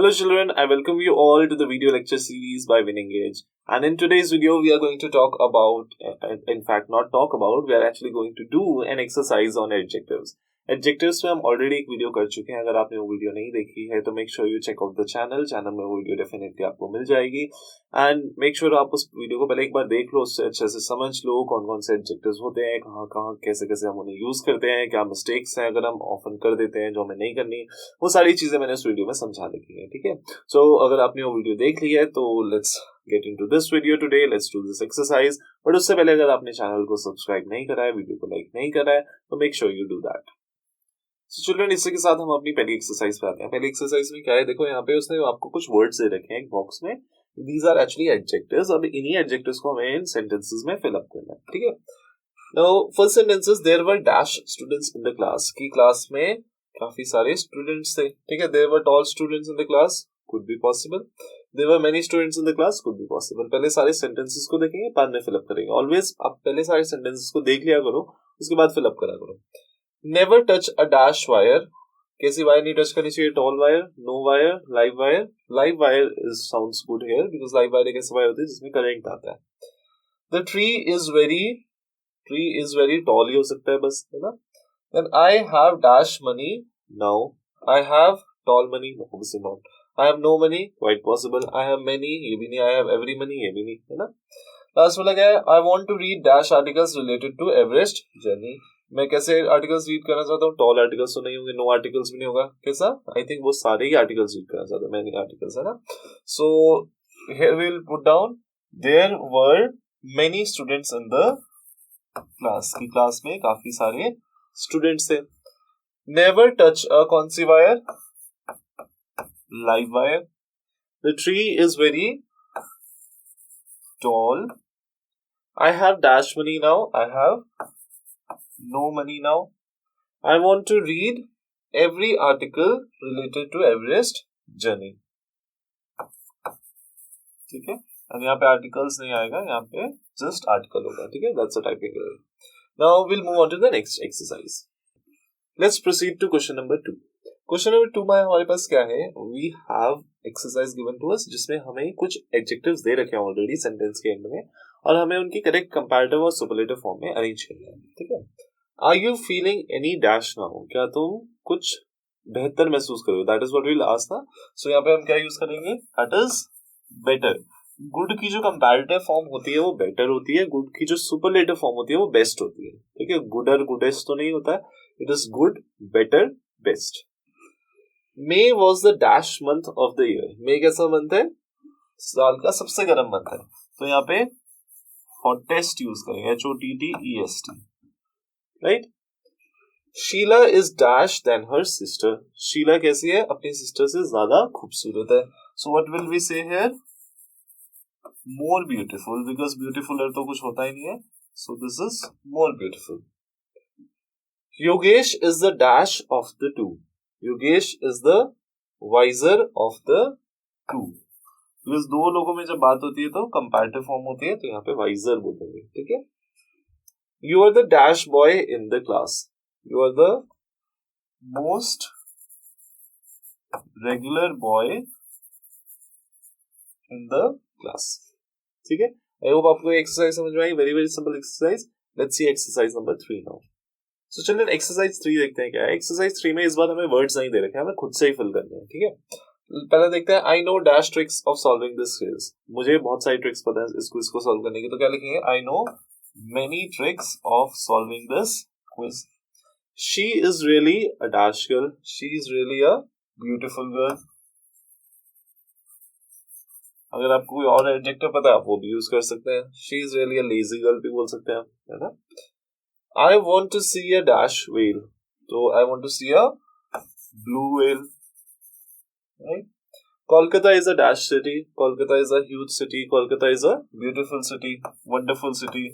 Hello children, I welcome you all to the video lecture series by Winengage. And in today's video, we are going to talk about, in fact not talk about, we are actually going to do an exercise on adjectives. Adjectives में हम already एक video कर चुके हैं. अगर आपने वो video नहीं देखी है तो make sure you check out the channel में वो वीडियो डेफिनेटली आपको मिल जाएगी. एंड मेक श्योर आप उस वीडियो को पहले एक बार देख लो, उससे अच्छे से समझ लो कौन कौन से एडजेक्टिव्स होते हैं, कहाँ कहाँ कैसे कैसे हम उन्हें यूज करते हैं, क्या मिस्टेक्स हैं अगर हम ऑफन कर देते हैं जो हमें नहीं करनी. वो सारी चीजें मैंने उस वीडियो में समझा रखी है. ठीक है, सो अगर आपने वो वीडियो देख ली है तो let's get into this video today. Let's do this exercise. But उससे पहले अगर आपने चैनल को सब्सक्राइब नहीं करा है, वीडियो को लाइक नहीं करा है, तो make sure you do that. So children, इसी के साथ हम अपनी पहली एक्सरसाइज पे आते हैं. पहली एक्सरसाइज में क्या है, देखो यहाँ पे उसने आपको कुछ वर्ड्स दे रखे हैं एक बॉक्स में. These are actually adjectives. अब इन्हीं adjectives को हमें इन sentences में fill up करना है. ठीक है. Now first sentences, there were dash students in the class. की क्लास में काफी सारे स्टूडेंट्स थे. ठीक है. There were tall students in the class. Could be possible. There were many students in the class. Could be possible. पहले सारे sentences को देखेंगे, बाद में fill up करेंगे. Always आप पहले सारे sentences को देख लिया करो, उसके बाद fill up करा करो. Never touch a dash wire. कैसी वायर नहीं टच करनी चाहिए? Tall wire, no wire, live wire. Live wire sounds good here because live wire एक ऐसी वायर होती है जिसमें करंट आता है. The tree is very tall ही हो सकता है बस, है ना. Then I have dash money now. I have tall money, obviously not. I have no money, quite possible. I have many, ये भी नहीं. I have every money, ये भी नहीं, है ना. लास्ट वाला क्या है? I want to read dash articles related to Everest journey. मैं कैसे आर्टिकल्स रीड करना चाहता हूँ? टॉल आर्टिकल्स तो नहीं होंगे, नो आर्टिकल्स भी नहीं होगा. कैसा? आई थिंक वो सारे ही आर्टिकल्स रीड करना चाहता हूँ, मैनी आर्टिकल्स, है ना. So here we will put down there were many students in the class. की क्लास में काफी सारे स्टूडेंट्स थे. नेवर टच अ कौन सी wire? Live wire. The tree is very tall. I have dash money now. आई हैव no money now. I want to read every article related to Everest journey. ठीक है. और यहाँ पे articles नहीं आएगा, यहाँ पे just article होगा. ठीक है. That's a typing error. Now we'll move on to the next exercise. Let's proceed to question number 2. Question number 2 में हमारे पास क्या है? We have exercise given to us जिसमें हमें कुछ adjectives दे रखे हैं already sentence के end में, और हमें उनकी करेक्ट कंपैरेटिव और सुपरलेटिव फॉर्म में अरेंज करना है. ठीक है. Are you feeling any dash now? क्या तुम कुछ बेहतर महसूस करो? That is what we will ask ना. सो यहाँ पे हम क्या यूज करेंगे? That is better. गुड की जो कंपैरेटिव फॉर्म होती है वो बेटर होती है. गुड की जो सुपरलेटिव फॉर्म होती है वो बेस्ट होती है. ठीक है. गुडर गुडेस्ट तो नहीं होता है. It is good, better, best. May was the dash month of the year. May कैसा मंथ है? साल का सबसे गर्म मंथ है. तो यहाँ पे हॉटेस्ट यूज करेंगे, HOTTEST. Right. Sheela is dash then her sister. Sheela कैसी है? अपनी सिस्टर से ज्यादा खूबसूरत है. So what will we say here? More beautiful, because beautifuler तो कुछ होता ही नहीं है. So this is more beautiful. Yogesh is the dash of the two. Yogesh is the wiser of the two. Because दो लोगों में जब बात होती है तो कंपैरेटिव फॉर्म होती है, तो यहाँ पे वाइजर बोलेंगे. ठीक है. You are the dash boy in the class. You are the most regular boy in the class. ठीक है. I hope आपको एक्सरसाइज समझ में आई. Very very simple exercise. Let's see exercise number 3 now. So चलिए एक्सरसाइज 3 देखते हैं क्या है. एक्सरसाइज 3 में इस बार हमें वर्ड्स नहीं दे रखे हैं, हमें खुद से ही फिल करने हैं. ठीक है. पहले देखते हैं. I know dash tricks of solving this quiz. मुझे बहुत सारी ट्रिक्स पता है इस क्विज को सॉल्व करने की. तो क्या लिखेंगे? I know many tricks of solving this quiz. She is really a dash girl. She is really a beautiful girl. अगर आपको कोई और एडजेक्टिव पता है आप वो भी यूज कर सकते हैं. She is really a lazy girl भी बोल सकते हैं, है ना. I want to see a dash whale. तो I want to see a blue whale. Right? Kolkata is a dash city. Kolkata is a huge city. Kolkata is a beautiful city. Wonderful city.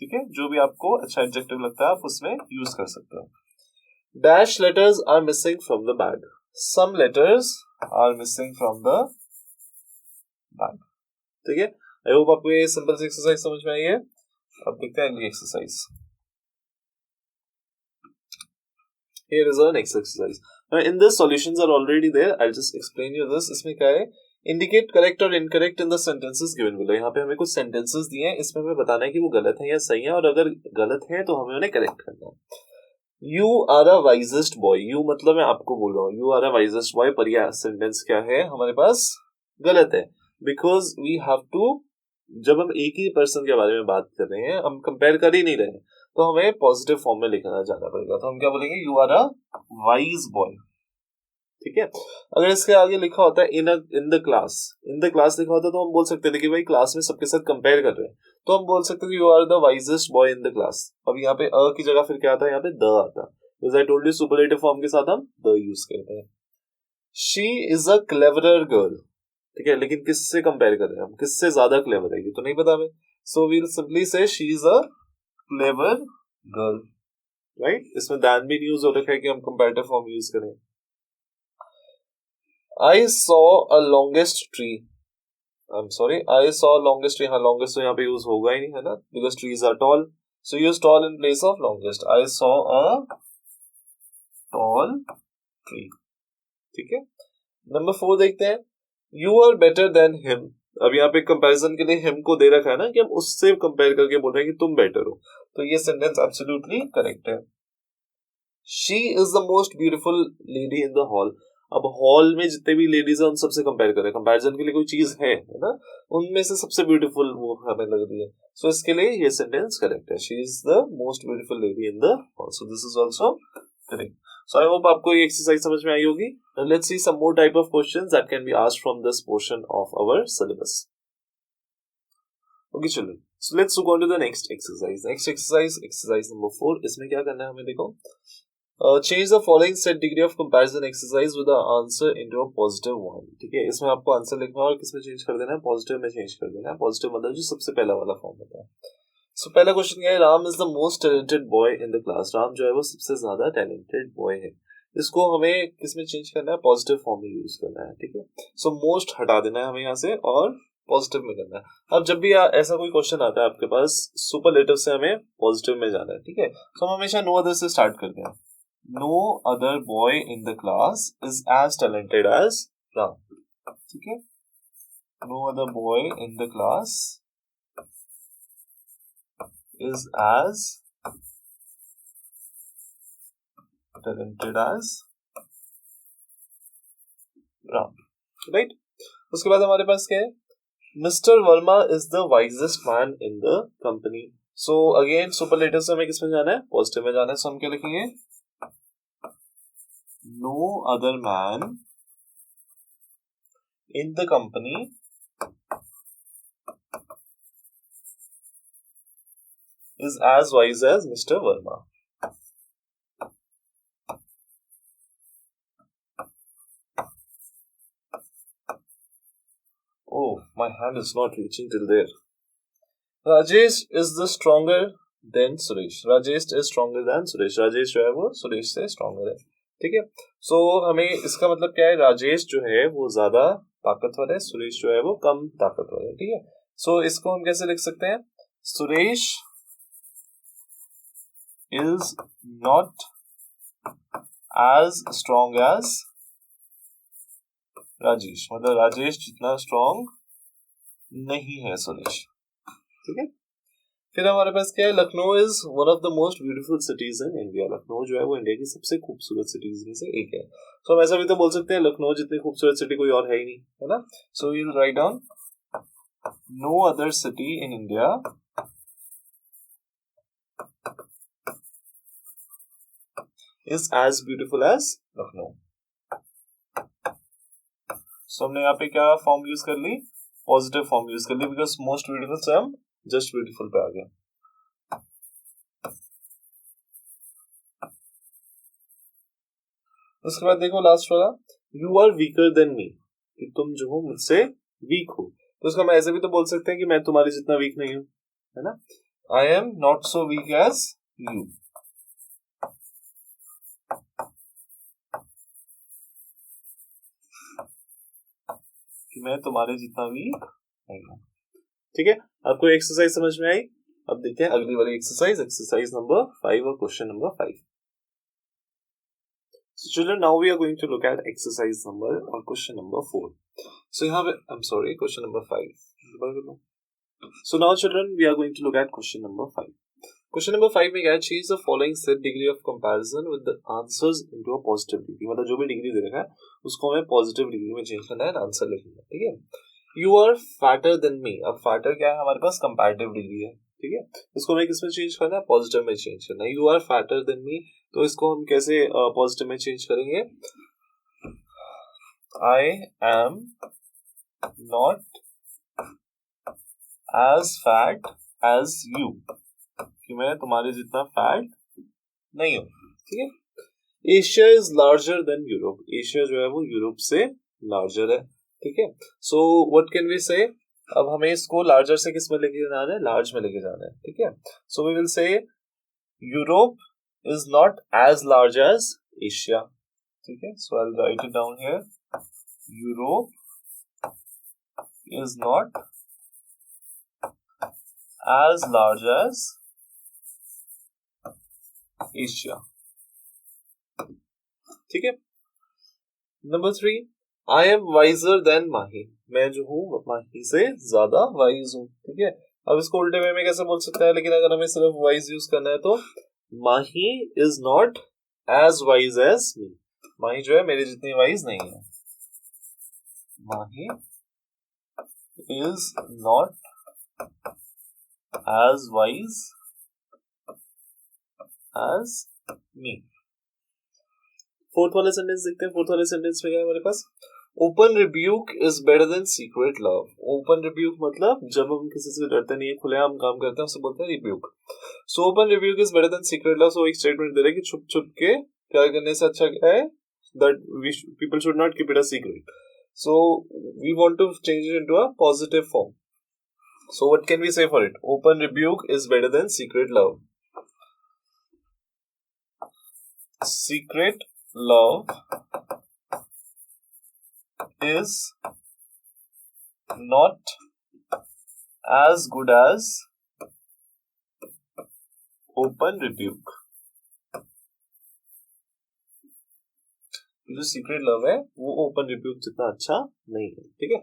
ठीक है. जो भी आपको अच्छा adjective लगता है आप उसमें यूज कर सकते हो. Dash letters are missing from the bag. Some letters are missing from the bag. ठीक है. आई होप आपको ये सिंपल सी एक्सरसाइज समझ में आई है. अब देखते हैं अगली exercise. Here is our next exercise. In this solutions are already there, I will just explain you this. इसमें क्या है, इंडिकेट करेक्ट और incorrect in the sentences given below. यहाँ पे हमें कुछ सेंटेंसेस दिए हैं, इसमें हमें बताना है कि वो गलत है या सही है, और अगर गलत है तो हमें उन्हें करेक्ट करना है. You are a wisest boy, you मतलब मैं आपको बोल रहा हूँ, you are a wisest boy, पर यह सेंटेंस क्या है हमारे पास, गलत है. बिकॉज वी हैव टू, जब हम एक ही पर्सन के बारे में बात कर रहे हैं, हम कंपेयर कर ही नहीं रहे हैं, तो हमें पॉजिटिव फॉर्म में लिखना जाना पड़ेगा. तो हम क्या बोलेंगे, you are a wise boy. ठीक है. अगर इसके आगे लिखा होता है in the class, in the class लिखा होता है, तो हम बोल सकते थे कि भाई क्लास में सबके साथ कंपेयर कर रहे हैं, तो हम बोल सकते थे you are the wisest boy in the class. अब यहाँ पे अ की जगह फिर क्या आता है, यहाँ पे द आता है. As I told you, superlative form के साथ हम द यूज करते हैं. She is a cleverer girl. ठीक है, लेकिन किससे कंपेयर कर रहे हैं हम, किससे ज्यादा क्लेवर है ये तो नहीं पता हमें. सो वी विल सिंपली से she is a clever girl. Right, इसमें दैन भी यूज हो रखा है कि हम कंपैरेटिव फॉर्म यूज करें. I saw a longest tree. I'm sorry, I saw longest tree. हाँ, longest तो यहाँ पे यूज होगा ही नहीं, है ना, because trees are tall. So use tall in place of longest. I saw a tall tree. ठीक है. नंबर 4 देखते हैं. You are better than him. अब यहाँ पे कंपैरिजन के लिए him को दे रखा है ना, कि हम उससे कंपेयर करके बोल रहे हैं कि तुम बेटर हो, तो ये सेंटेंस एब्सोल्युटली करेक्ट है. She is the most beautiful lady in the hall. अब हॉल में जितने भी लेडीज हैं उन सबसे कंपेयर करें, कंपैरिजन के लिए कोई चीज है ना, उनमें से सबसे ब्यूटीफुल वो हमें लग रही है. सो इसके लिए ये सेंटेंस करेक्ट है. She is the most beautiful lady in the hall. So this is also correct. So I hope आपको ये एक्सरसाइज समझ में आई होगी. Let's see some more type of questions that can be asked from this portion of our syllabus. Okay चलो, so let's go on to the next exercise. Next exercise number 4. इसमें क्या करना है हमें, देखो, change the following set degree of comparison exercise with the answer into a positive one. ठीक है, इसमें आपको आंसर लिखना है और किसमें चेंज कर देना है, पॉजिटिव में चेंज कर देना है. पॉजिटिव मतलब जो सबसे पहला वाला फॉर्म होता है. सो पहला क्वेश्चन क्या है, Ram is the most talented boy in the class. Ram जो है वो सबसे ज्यादा टैलेंटेड बॉय है. इसको हमें किसमें चेंज करना है, पॉजिटिव फॉर्म में यूज करना है. ठीक है, सो मोस्ट हटा देना है हमें यहाँ से और पॉजिटिव में करना है. अब जब भी ऐसा कोई क्वेश्चन आता है आपके पास, सुपरलेटिव से हमें पॉजिटिव में जाना है. ठीक है, तो हम हमेशा नो अदर से स्टार्ट करते हैं. No other boy in the class is as talented as Ram. ठीक है, no other boy in the class is as talented as Ram. Right? उसके बाद हमारे पास क्या है, Mr. Verma is the wisest man in the company. So again superlative से हमें किसमें जाना है, पॉजिटिव में जाना है. So हम क्या लिखेंगे, no other man in the company is as wise as Mr. Verma. Oh, my hand is not reaching till there. Rajesh is the stronger than Suresh. Rajesh is stronger than Suresh. Rajesh जो है वो सुरेश से stronger है. ठीक है, सो हमें इसका मतलब क्या है, राजेश जो है वो ज्यादा ताकतवर है, सुरेश जो है वो कम ताकतवर है. ठीक है, सो इसको हम कैसे लिख सकते हैं, Suresh is not as strong as Rajesh. मतलब राजेश जितना स्ट्रॉन्ग नहीं है सुरेश. ठीक है, फिर हमारे पास क्या है, Lucknow is one of the most beautiful cities in India. Lucknow जो है वो इंडिया की सबसे खूबसूरत सिटीज में से एक है. सो हम ऐसा भी तो बोल सकते हैं, लखनऊ जितनी खूबसूरत सिटी कोई और है ही नहीं, है ना. So we will write down, no other city in India is as beautiful as Lucknow. So हमने यहाँ पे क्या फॉर्म यूज कर ली, पॉजिटिव फॉर्म यूज कर ली, बिकॉज मोस्ट ब्यूटीफुल से हम जस्ट ब्यूटीफुल पे आ गए. उसके बाद देखो लास्ट वाला, you are weaker than me, कि तुम जो हो मुझसे वीक हो. तो उसका हम ऐसे भी तो बोल सकते हैं कि मैं तुम्हारे जितना वीक नहीं हूं, है ना. I am not so weak as you. कि मैं तुम्हारे जितना वीक नहीं हूं. ठीक है, आपको एक्सरसाइज समझ में आई. अब देखते हैं अगली वाली एक्सरसाइज, एक्सरसाइज नंबर 5 और question number 5. So children, now we are going to look at exercise number or question number 4. So question number 5. So now children, we are going to look at question number 5. Question number 5 में क्या है, change the following set degree of comparison with the answers into a positive degree. मतलब जो भी degree दे रखा है उसको हमें पॉजिटिव डिग्री में चेंज करना है, आंसर लिखना है. ठीक है. You are fatter than me. अब fatter क्या है, हमारे पास कंपैरेटिव डिग्री है. ठीक है. इसको हमें किसमें चेंज करना है, पॉजिटिव में चेंज करना है. You are fatter than me. तो इसको हम कैसे पॉजिटिव में चेंज करेंगे. I am not as fat as you. कि मैं तुम्हारे जितना फैट नहीं हूं. ठीक है. Asia is larger than Europe. Asia जो है वो यूरोप से लार्जर है. ठीक है. सो व्हाट कैन वी से, अब हमें इसको लार्जर से किस में लेके जाना है, लार्ज में लेके जाना है. ठीक है. So we will say Europe is not as large as Asia. ठीक है. So I will write it down here. Europe is not as large as Asia. ठीक है. Number 3, I am wiser than Mahi. मैं जो हूँ माही से ज्यादा वाइज हूँ. ठीक है. अब इसको उल्टे वे में कैसे बोल सकते हैं, लेकिन अगर हमें सिर्फ वाइज यूज करना है तो Mahi is not as wise as me. Mahi जो है मेरे जितनी वाइज नहीं है. Mahi is not as wise as me. Fourth वाले सेंटेंस देखते हैं. फोर्थ वाले सेंटेंस में क्या है हमारे पास, open rebuke is better than secret love. Open rebuke मतलब जब हम किसी से डरते नहीं है, खुलेआम काम करते हैं, उससे बोलते हैं rebuke. So open rebuke is better than secret love. So एक स्टेटमेंट दे रहा है कि छुप छुप के प्यार करने से अच्छा क्या है, that people should not keep it a secret. So we want to change it into a positive form. So what can we say for it, open rebuke is better than secret love. Secret love is not as good as open rebuke. जो secret love है वो open rebuke जितना अच्छा नहीं है. ठीक है.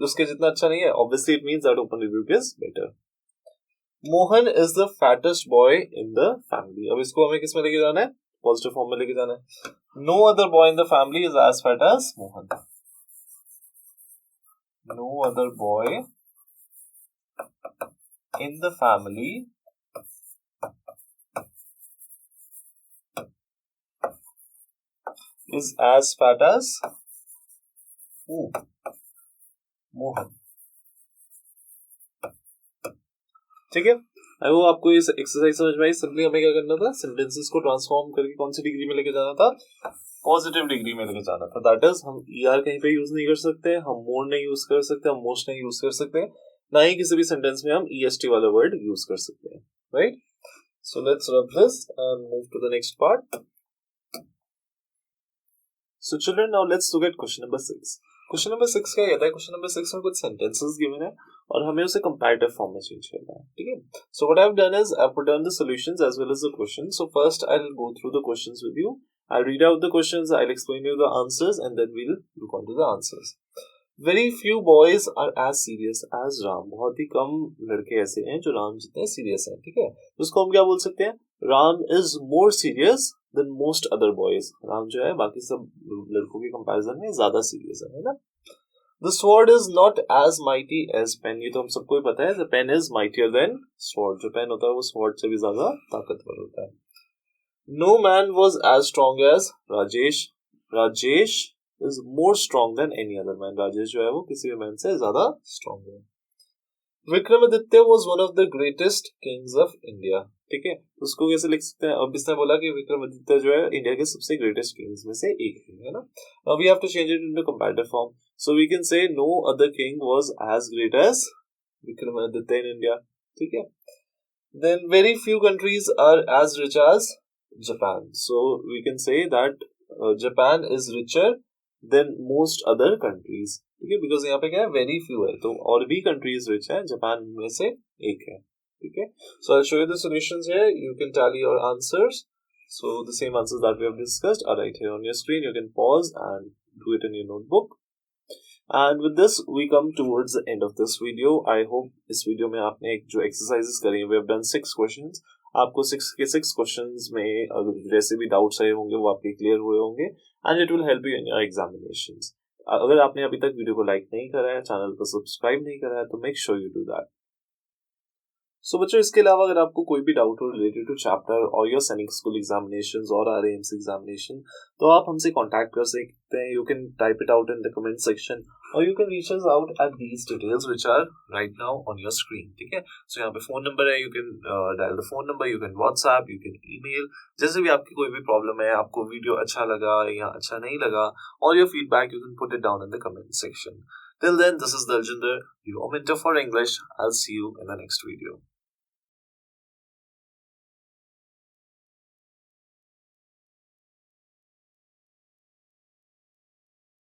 उसके जितना अच्छा नहीं है, obviously it means that open rebuke is better. Mohan is the fattest boy in the family. अब इसको हमें किस में लेके जाना है, पॉजिटिव फॉर्म में लेके जाना है. No other boy in the family is as fat as Mohan. No other boy in the family is as fat as Mohan. ठीक है. आई होप आपको ये एक्सरसाइज समझ में आई. सिंपली हमें क्या करना था, सेंटेंसेस को ट्रांसफॉर्म करके कौन सी डिग्री में लेके जाना था, पॉजिटिव डिग्री में लेके जाना था. दैट इज हम ईआर कहीं पे यूज नहीं कर सकते, हम मोर नहीं यूज कर सकते, हम मोस्ट नहीं यूज कर सकते, ना ही किसी भी सेंटेंस में हम ईएसटी वाला वर्ड यूज कर सकते हैं. Right. So let's rub this and move to the next part. So children, now let's look at question number 6. Question number 6 क्या कहता है, क्वेश्चन नंबर 6 में कुछ सेंटेंसेस गिवन है और हमें उसे कंपैरेटिव फॉर्म में चेंज करना है. ठीक है. So what I have done is I have put down the solutions as well as the questions. So first I will go through the questions with you. I'll read out the questions, I'll explain you the answers, and then we'll look on to the answers. Very few boys are as serious as Ram. बहुत ही कम लड़के ऐसे हैं जो राम जितने serious हैं. ठीक है. उसको हम क्या बोल सकते हैं, Ram is more serious than most other boys. Ram जो है बाकी सब लड़कों के कंपैरिजन में ज्यादा सीरियस है ना. The sword is not as mighty as pen. ये तो हम सबको ही पता है. The pen is mightier than sword. जो पेन होता है वो sword से भी ज्यादा ताकतवर होता है. No man was as strong as Rajesh. Rajesh is more strong than any other man. Rajesh जो है वो किसी भी मैन से ज्यादा strong है. Vikramaditya was one of the greatest kings of India. ठीक है. उसको कैसे लिख सकते हैं, अब इसने बोला कि विक्रमादित्य जो है इंडिया के सबसे ग्रेटेस्ट किंग्स में से एक है ना. We have to change it into comparative form. So we can say no other king was as great as Vikramaditya in India. ठीक है. Then very few countries are as rich as Japan. So we can say that Japan is richer than most other countries. ठीक है. Because यहाँ पे क्या है, very few है, तो और भी countries rich है, जापान में से एक है. ठीक है. So I'll show you the solutions here. You can tally your answers. So the same answers that we have discussed are right here on your screen. You can pause and do it in your notebook. And with this, we come towards the end of this video. I hope इस video में आपने जो exercises करी हैं, we have done 6 questions. आपको 6 के 6 questions में अगर जैसे भी doubts आए होंगे वो आपके clear हुए होंगे and it will help you in your examinations. अगर आपने अभी तक वीडियो को like नहीं करा है, चैनल को सब्सक्राइब नहीं करा है, तो make sure you do that. सो बच्चों, इसके अलावा अगर आपको कोई भी डाउट हो रिलेटेड टू चैप्टर और योर सैनिक स्कूल एग्जामिनेशंस और RMS एग्जामिनेशन, तो आप हमसे कांटेक्ट कर सकते हैं. You can type it out in the comment section और you can reach us out at these details which are right now on your screen. ठीक है, सो यहाँ पे फोन नंबर है, you can dial the phone number, you can WhatsApp, you can email. जैसे भी आपकी कोई भी प्रॉब्लम है, आपको वीडियो अच्छा लगा या अच्छा नहीं लगा, और your feedback you can put it down in the comment section. Till then, this is Daljinder, your mentor for English. I'll see you in the next video.